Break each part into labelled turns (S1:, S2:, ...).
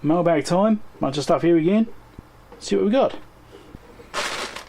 S1: mailbag time. Bunch of stuff here again. See what we got.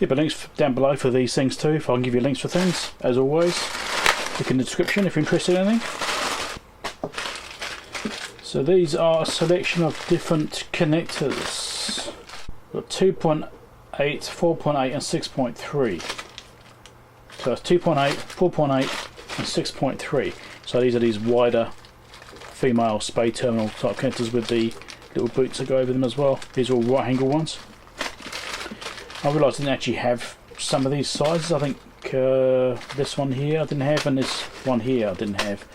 S1: Yeah, but links down below for these things too, if I can give you links for things, as always. Look in the description if you're interested in anything. So these are a selection of different connectors. Got 2.8, 4.8 and 6.3. So it's 2.8, 4.8 and 6.3. So these are these wider female Spade terminal type connectors with the little boots that go over them as well. These are all right angle ones. I realised I didn't actually have some of these sizes. I think this one here I didn't have, and this one here I didn't have.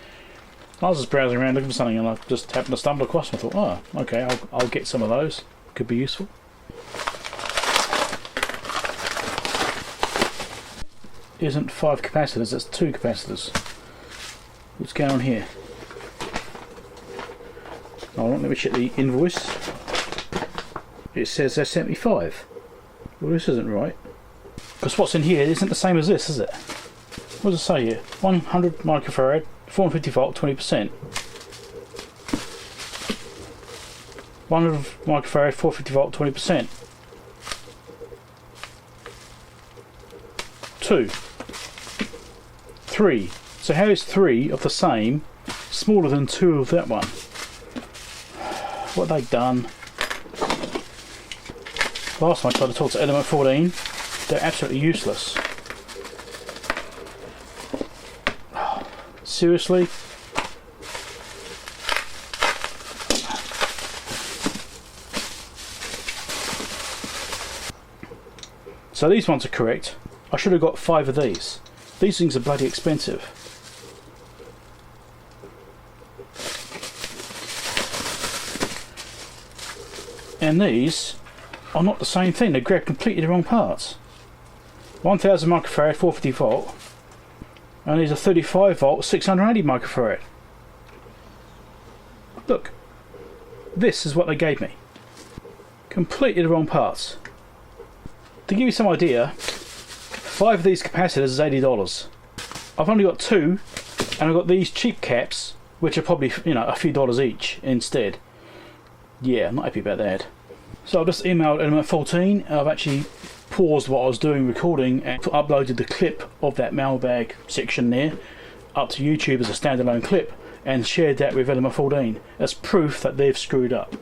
S1: I was just browsing around looking for something, and I just happened to stumble across them. I thought, oh, okay, I'll get some of those. Could be useful. Isn't 5 capacitors, that's 2 capacitors. What's going on here? Hold on, let me check the invoice. It says they're 75. Well, this isn't right. Because what's in here isn't the same as this, is it? What does it say here? 100 microfarad, 450 volt, 20%. 100 microfarad, 450 volt, 20%. 2. 3. So how is 3 of the same smaller than 2 of that one? What have they done? Last time I tried to talk to element 14, they're absolutely useless. Seriously? So these ones are correct. I should have got 5 of these. These things are bloody expensive. And these are not the same thing. They grab completely the wrong parts. 1000 microfarad, 450 volt. And these are 35 volt, 680 microfarad. Look. This is what they gave me. Completely the wrong parts. To give you some idea, 5 of these capacitors is $80. I've only got 2, and I've got these cheap caps, which are probably, you know, a few dollars each instead. Yeah, I'm not happy about that. So I've just emailed element 14. I've actually paused what I was doing recording and uploaded the clip of that mailbag section there up to YouTube as a standalone clip and shared that with element 14 as proof that they've screwed up.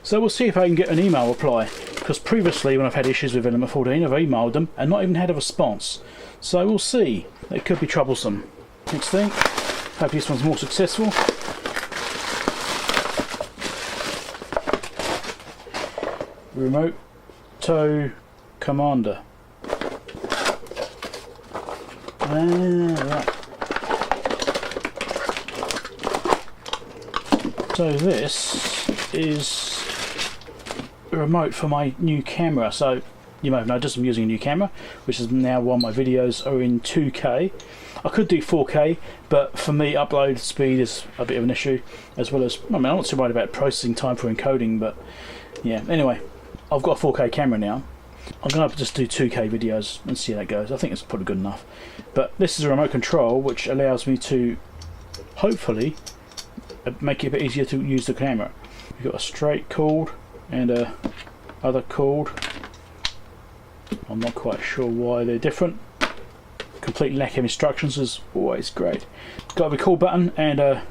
S1: So we'll see if I can get an email reply, because previously when I've had issues with element 14 I've emailed them and not even had a response. So we'll see. It could be troublesome. Next thing, hope this one's more successful. Remote tow commander. Right. So this is a remote for my new camera. So you may have noticed I'm using a new camera, which is now one of my videos are in 2K. I could do 4K, but for me upload speed is a bit of an issue, as well as, I mean, I'm not so worried about processing time for encoding, but yeah, anyway. I've got a 4K camera now. I'm going to just do 2K videos and see how that goes. I think it's probably good enough. But this is a remote control which allows me to hopefully make it a bit easier to use the camera. We've got a straight cord and a other cord. I'm not quite sure why they're different. Complete lack of instructions is always great. Got a record button and a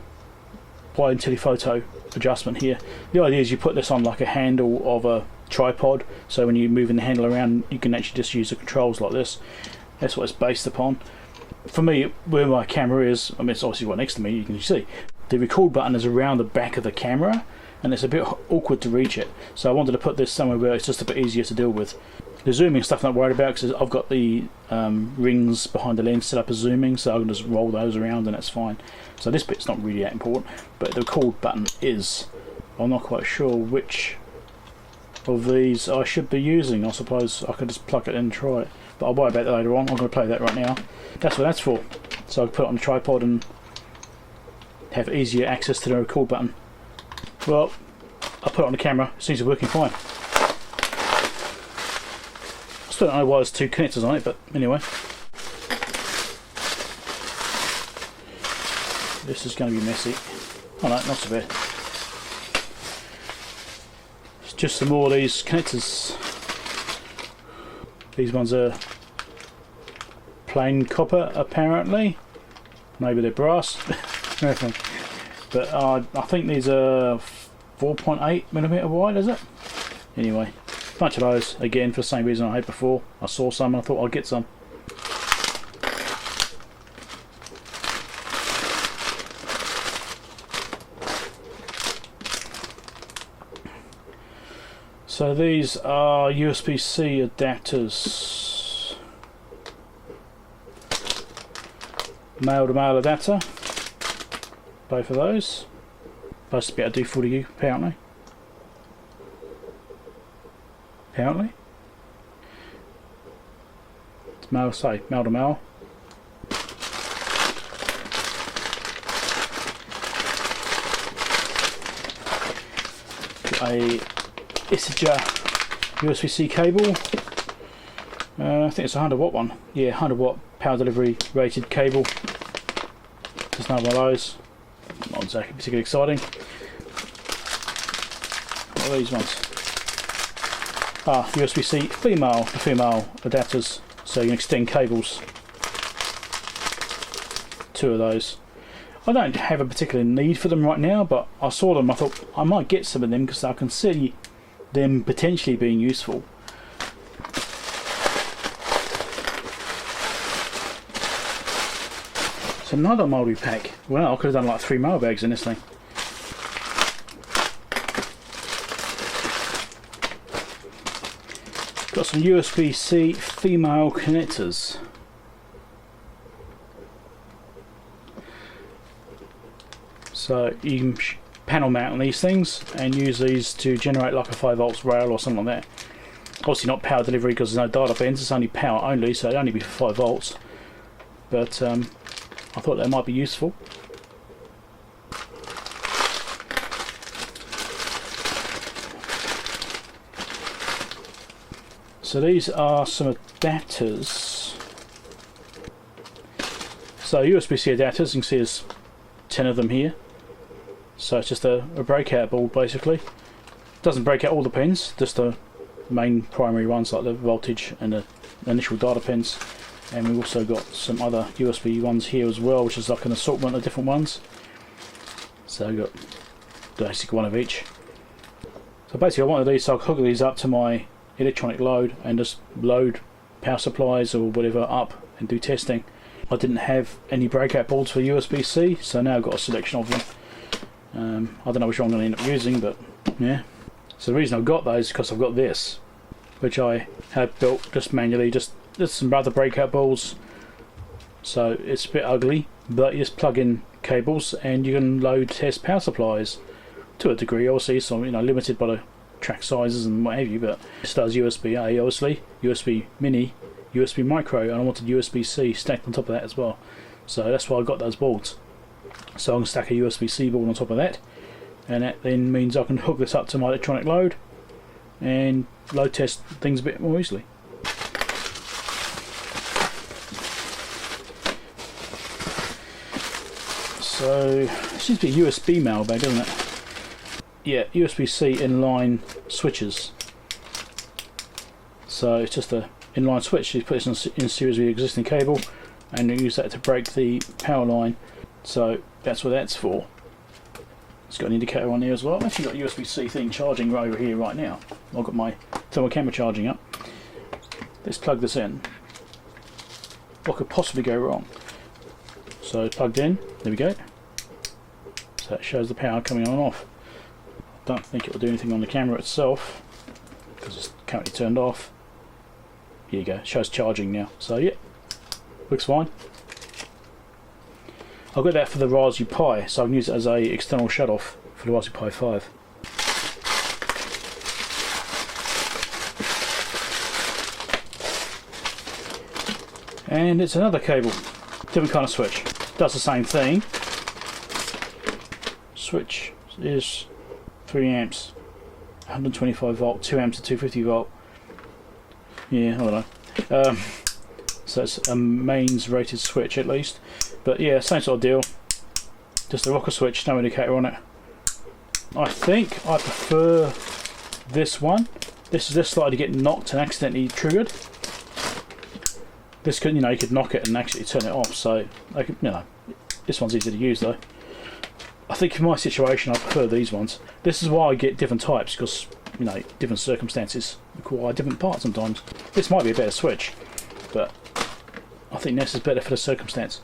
S1: wide telephoto adjustment here. The idea is you put this on like a handle of a tripod, so when you're moving the handle around you can actually just use the controls like this. That's what it's based upon. For me, where my camera is, I mean it's obviously right next to me, you can see the record button is around the back of the camera and it's a bit awkward to reach it, so I wanted to put this somewhere where it's just a bit easier to deal with. The zooming stuff I'm not worried about because I've got the rings behind the lens set up as zooming, so I can just roll those around and that's fine. So this bit's not really that important, but the record button is. I'm not quite sure which of these I should be using. I suppose I could just plug it in and try it, but I'll worry about that later on. I'm going to play that right now. That's what that's for. So I can put it on the tripod and have easier access to the record button. Well, I put it on the camera, it seems to be working fine. I still don't know why there's 2 connectors on it, but anyway. This is going to be messy. Oh no, not so bad. It's just some more of these connectors. These ones are plain copper apparently. Maybe they're brass. But I think these are 4.8mm wide, is it? Anyway, bunch of those again for the same reason I had before. I saw some and I thought I'd get some. So these are USB-C adapters. Male to male adapter. Both of those. Supposed to be able to do 40U apparently. Apparently. It's male to male. Got a Essager USB-C cable. I think it's a 100 watt one. Yeah, 100 watt power delivery rated cable. Just another one of those. Not exactly particularly exciting. What are these ones? Ah, USB-C female to female adapters, so you can extend cables. 2 of those. I don't have a particular need for them right now, but I saw them, I thought I might get some of them because I can see them potentially being useful. It's another mouldy pack. Wow, I could have done like 3 mailbags in this thing. Got some USB-C female connectors. So you can panel mount on these things and use these to generate like a 5 volts rail or something like that. Obviously not power delivery because there's no data pins, it's only power only, so it'd only be for 5 volts. But I thought that might be useful. So these are some adapters. So USB-C adapters, you can see there's 10 of them here. So it's just a breakout board basically. Doesn't break out all the pins, just the main primary ones like the voltage and the initial data pins. And we've also got some other USB ones here as well, which is like an assortment of different ones. So we've got basically one of each. So basically I wanted these so I could hook these up to my electronic load and just load power supplies or whatever up and do testing. I didn't have any breakout boards for USB-C, so now I've got a selection of them. I don't know which one I'm going to end up using, but yeah. So the reason I've got those is because I've got this, which I have built just manually, just some other breakout boards. So it's a bit ugly, but you just plug in cables and you can load test power supplies to a degree, obviously, so limited by the track sizes and what have you, but it does USB-A obviously, USB mini, USB micro, and I wanted USB-C stacked on top of that as well. So that's why I got those boards. So I can stack a USB-C board on top of that, and that then means I can hook this up to my electronic load and load test things a bit more easily. So it seems to be a USB mailbag, doesn't it? Yeah, USB-C inline switches. So it's just a inline switch. You put this in series with the existing cable and you use that to break the power line. So that's what that's for. It's got an indicator on there as well. I've actually got a USB-C thing charging right over here right now. I've got my thermal camera charging up. Let's plug this in. What could possibly go wrong? So plugged in, there we go. So that shows the power coming on and off. I don't think it will do anything on the camera itself because it's currently turned off. Here you go, it shows charging now. So yeah, looks fine. I've got that for the Raspberry Pi, so I can use it as a external shut-off for the Raspberry Pi 5. And it's another cable, different kind of switch. Does the same thing. Switch is 3 amps, 125 volt, 2 amps to 250 volt. Yeah, I don't know. So it's a mains rated switch at least. But yeah, same sort of deal. Just a rocker switch, no indicator on it. I think I prefer This one, this slide to get knocked and accidentally triggered. This could, you know, you could knock it and actually turn it off. So, I could, you know, this one's easy to use though. I think in my situation, I prefer these ones. This is why I get different types, because, you know, different circumstances require different parts sometimes. This might be a better switch, but I think this is better for the circumstance.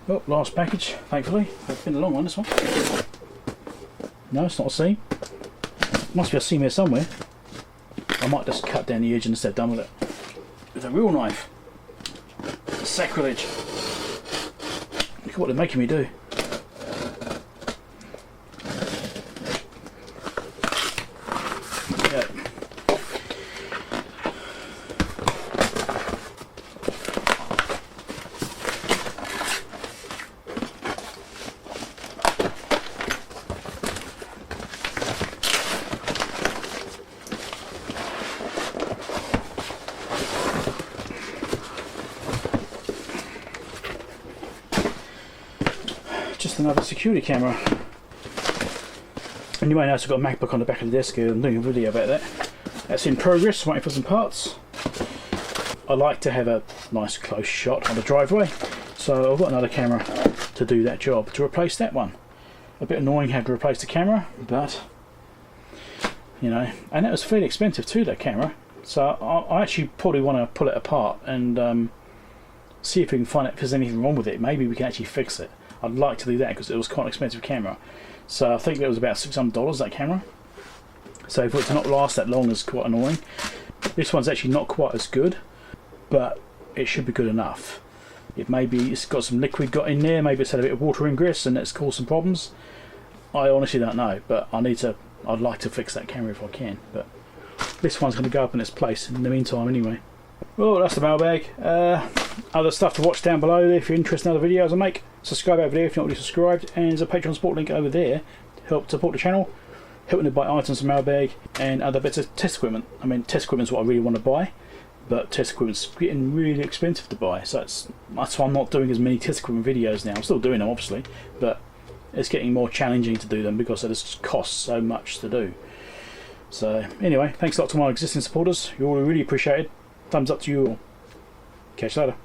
S1: Oh, last package, thankfully. It's been a long one, this one. No, it's not a seam. Must be a seam here somewhere. I might just cut down the edge instead of done with it. With a real knife. Sacrilege. Look at what they're making me do. Yeah. Just another security camera. And you may notice I've got a MacBook on the back of the desk here. I'm doing a video about that. That's in progress, waiting for some parts. I like to have a nice close shot on the driveway, so I've got another camera to do that job, to replace that one. A bit annoying having to replace the camera, but you know, and it was fairly expensive too, that camera. So I actually probably want to pull it apart and see if we can find out if there's anything wrong with it. Maybe we can actually fix it. I'd like to do that because it was quite an expensive camera. So I think it was about $600, that camera. So for it to not last that long is quite annoying. This one's actually not quite as good, but it should be good enough. It maybe it's got some liquid got in there, maybe it's had a bit of water ingress and it's caused some problems. I honestly don't know, but I'd like to fix that camera if I can. But this one's going to go up in its place in the meantime anyway. Well, that's the mailbag. Other stuff to watch down below if you're interested in other videos I make. Subscribe over there if you're not already subscribed, and there's a Patreon support link over there to help support the channel, helping to buy items from mailbag and other bits of test equipment. I mean, test equipment is what I really want to buy, but test equipment's getting really expensive to buy, so that's why I'm not doing as many test equipment videos now. I'm still doing them obviously, but it's getting more challenging to do them because it just costs so much to do. So anyway, thanks a lot to my existing supporters. You're all really appreciated. Thumbs up to you all. Catch you later.